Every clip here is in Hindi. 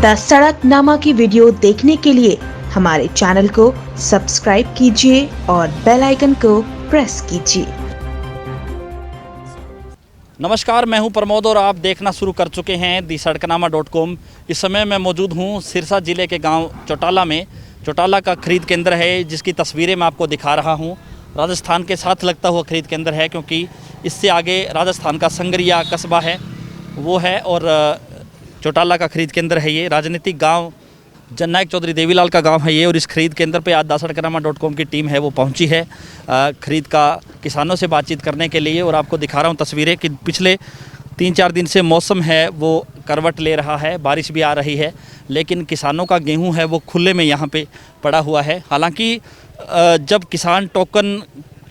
द सड़कनामा की वीडियो देखने के लिए हमारे चैनल को सब्सक्राइब कीजिए और बेल आइकन को प्रेस कीजिए। नमस्कार, मैं हूं प्रमोद और आप देखना शुरू कर चुके हैं दी सड़कनामा.com। इस समय मैं मौजूद हूं सिरसा ज़िले के गांव चौटाला में। चौटाला का खरीद केंद्र है जिसकी तस्वीरें मैं आपको दिखा रहा हूं। राजस्थान के साथ लगता हुआ खरीद केंद्र है, क्योंकि इससे आगे राजस्थान का संगरिया कस्बा है वो है, और चौटाला का खरीद केंद्र है ये। राजनीतिक गांव जननायक चौधरी देवीलाल का गांव है ये, और इस खरीद केंद्र पे आज द सड़कनामा.com की टीम है वो पहुंची है खरीद का किसानों से बातचीत करने के लिए। और आपको दिखा रहा हूं तस्वीरें कि पिछले 3-4 दिन से मौसम है वो करवट ले रहा है, बारिश भी आ रही है, लेकिन किसानों का गेहूं है वो खुले में यहाँ पे पड़ा हुआ है। हालांकि जब किसान टोकन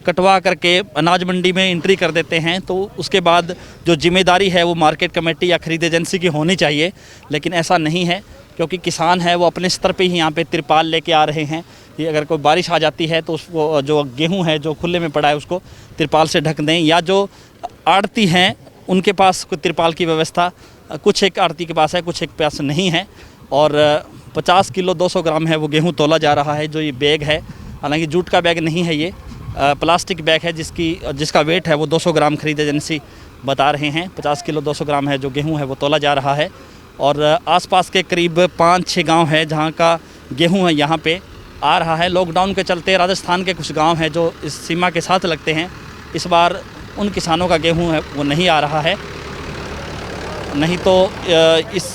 कटवा करके अनाज मंडी में एंट्री कर देते हैं तो उसके बाद जो जिम्मेदारी है वो मार्केट कमेटी या खरीद एजेंसी की होनी चाहिए, लेकिन ऐसा नहीं है, क्योंकि किसान है वो अपने स्तर पे ही यहाँ पे तिरपाल लेके आ रहे हैं कि अगर कोई बारिश आ जाती है तो उसको जो गेहूं है जो खुले में पड़ा है उसको तिरपाल से ढक दें, या जो आड़ती हैं उनके पास कोई तिरपाल की व्यवस्था कुछ एक आड़ती के पास है, कुछ एक पास नहीं है। और 50 किलो 200 ग्राम है वो गेहूँ तोला जा रहा है। जो ये बैग है, हालांकि जूट का बैग नहीं है, ये प्लास्टिक बैग है जिसका वेट है वो 200 ग्राम खरीद एजेंसी बता रहे हैं। 50 किलो 200 ग्राम है जो गेहूं है वो तोला जा रहा है। और आसपास के करीब 5-6 गांव है जहां का गेहूं है यहाँ पे आ रहा है। लॉकडाउन के चलते राजस्थान के कुछ गांव हैं जो इस सीमा के साथ लगते हैं, इस बार उन किसानों का गेहूँ है वो नहीं आ रहा है। नहीं तो इस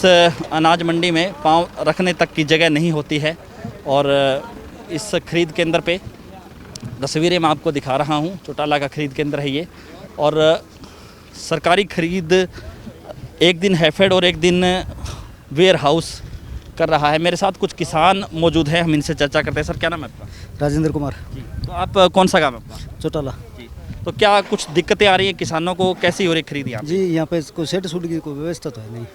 अनाज मंडी में पाँव रखने तक की जगह नहीं होती है। और इस खरीद केंद्र पे तस्वीरें मैं आपको दिखा रहा हूँ। चौटाला का खरीद केंद्र है ये, और सरकारी खरीद एक दिन हैफेड और एक दिन वेयर हाउस कर रहा है। मेरे साथ कुछ किसान मौजूद हैं, हम इनसे चर्चा करते हैं। सर, क्या नाम है आपका? राजेंद्र कुमार जी। तो आप कौन सा गाँव है आपका? चौटाला जी। तो क्या कुछ दिक्कतें आ रही हैं किसानों को, कैसी हो रही खरीद यहाँ? जी, यहाँ पे कोई शेड शूट की कोई व्यवस्था तो है नहीं।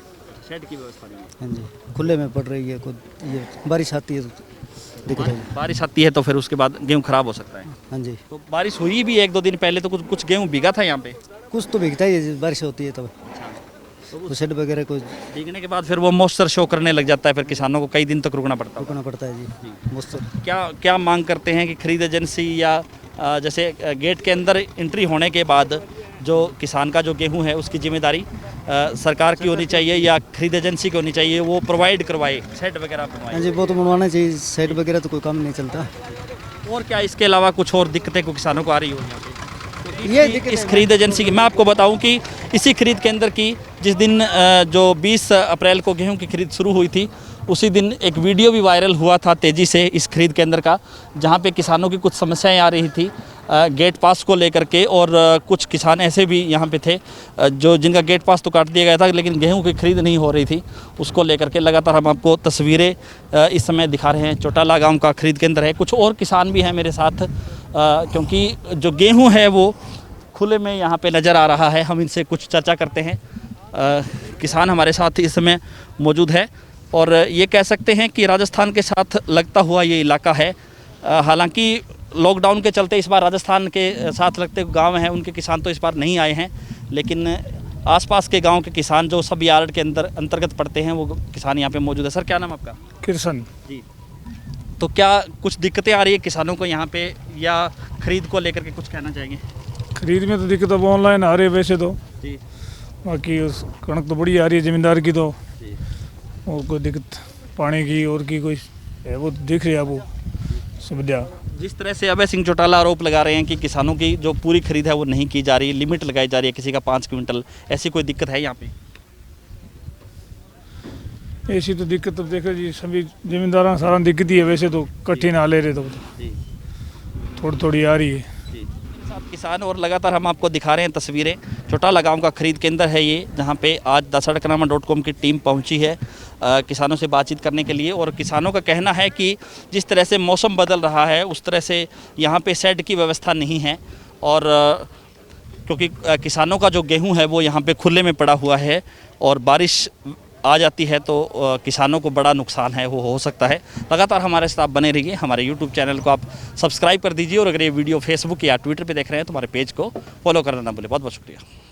शेड की व्यवस्था नहीं है? हाँ जी, खुले में पड़ रही है। कोई ये बारिश आती है तो दिक्कत है। बारिश आती है तो फिर उसके बाद गेहूँ खराब हो सकता है। हाँ जी, तो बारिश हुई भी 1-2 दिन पहले, तो कुछ गेहूँ भीगा था यहाँ पे? कुछ तो भीगता ही है, बारिश होती है तब। तो शेड वगैरह को भीगने के बाद फिर वो मॉइस्चर शो करने लग जाता है, फिर किसानों को कई दिन तक रुकना पड़ता है जी मस्त। क्या मांग करते हैं कि खरीद एजेंसी या जैसे गेट के अंदर एंट्री होने के बाद जो किसान का जो गेहूं है उसकी जिम्मेदारी सरकार की होनी चाहिए या खरीद एजेंसी की होनी चाहिए, वो प्रोवाइड करवाए, शेड वगैरह बनवाए? हाँ जी, वो तो बनवाना चाहिए। शेड वगैरह तो कोई काम नहीं चलता। और क्या इसके अलावा कुछ और दिक्कतें को किसानों को आ रही हो यहाँ पे? ये दिक्कत इस खरीद एजेंसी की मैं आपको बताऊं कि इसी खरीद केंद्र की जिस दिन जो 20 अप्रैल को गेहूं की खरीद शुरू हुई थी, उसी दिन एक वीडियो भी वायरल हुआ था तेज़ी से इस खरीद केंद्र का, जहां पे किसानों की कुछ समस्याएं आ रही थी गेट पास को लेकर के। और कुछ किसान ऐसे भी यहां पे थे जो जिनका गेट पास तो काट दिया गया था, लेकिन गेहूं की खरीद नहीं हो रही थी, उसको लेकर के लगातार हम आपको तस्वीरें इस समय दिखा रहे हैं। चौटाला गाँव का खरीद केंद्र है। कुछ और किसान भी हैं मेरे साथ, क्योंकि जो गेहूँ है वो खुले में यहाँ पे नज़र आ रहा है। हम इनसे कुछ चर्चा करते हैं। किसान हमारे साथ इस समय मौजूद है, और ये कह सकते हैं कि राजस्थान के साथ लगता हुआ ये इलाका है। हालांकि लॉकडाउन के चलते इस बार राजस्थान के साथ लगते गांव हैं उनके किसान तो इस बार नहीं आए हैं, लेकिन आसपास के गांव के किसान जो सब यार्ड के अंतर्गत पड़ते हैं वो किसान यहाँ पे मौजूद है। सर, क्या नाम आपका? कृष्ण जी। तो क्या कुछ दिक्कतें आ रही है किसानों को यहाँ पे, या खरीद को लेकर के कुछ कहना चाहेंगे? खरीद में तो दिक्कत अब ऑनलाइन आ रही है वैसे तो जी। बाकी उस कणक तो बड़ी आ रही है ज़मींदार की तो, जी। और कोई दिक्कत पानी की और की कोई है वो दिख रही है वो सुविधा। जिस तरह से अभय सिंह चौटाला आरोप लगा रहे हैं कि किसानों की जो पूरी खरीद है वो नहीं की जा रही, लिमिट लगाई जा रही है किसी का 5 क्विंटल, ऐसी कोई दिक्कत है यहाँ पे? ऐसी तो दिक्कत तो देखो जी, सभी ज़मींदार सारा दिक्कत ही है वैसे तो, कठिन आ ले रहे तो जी। थोड़ी थोड़ी आ रही है। किसान और लगातार हम आपको दिखा रहे हैं तस्वीरें। चौटाला गांव का खरीद केंद्र है ये, जहां पे आज द सड़कनामा.com की टीम पहुंची है किसानों से बातचीत करने के लिए। और किसानों का कहना है कि जिस तरह से मौसम बदल रहा है उस तरह से यहां पे शेड की व्यवस्था नहीं है, और क्योंकि किसानों का जो गेहूं है वो यहां पे खुले में पड़ा हुआ है, और बारिश आ जाती है तो किसानों को बड़ा नुकसान है वो हो सकता है। लगातार हमारे साथ बने रहिए। हमारे YouTube चैनल को आप सब्सक्राइब कर दीजिए, और अगर ये वीडियो फेसबुक या ट्विटर पे देख रहे हैं तो हमारे पेज को फॉलो करना ना भूलें। बहुत बहुत शुक्रिया।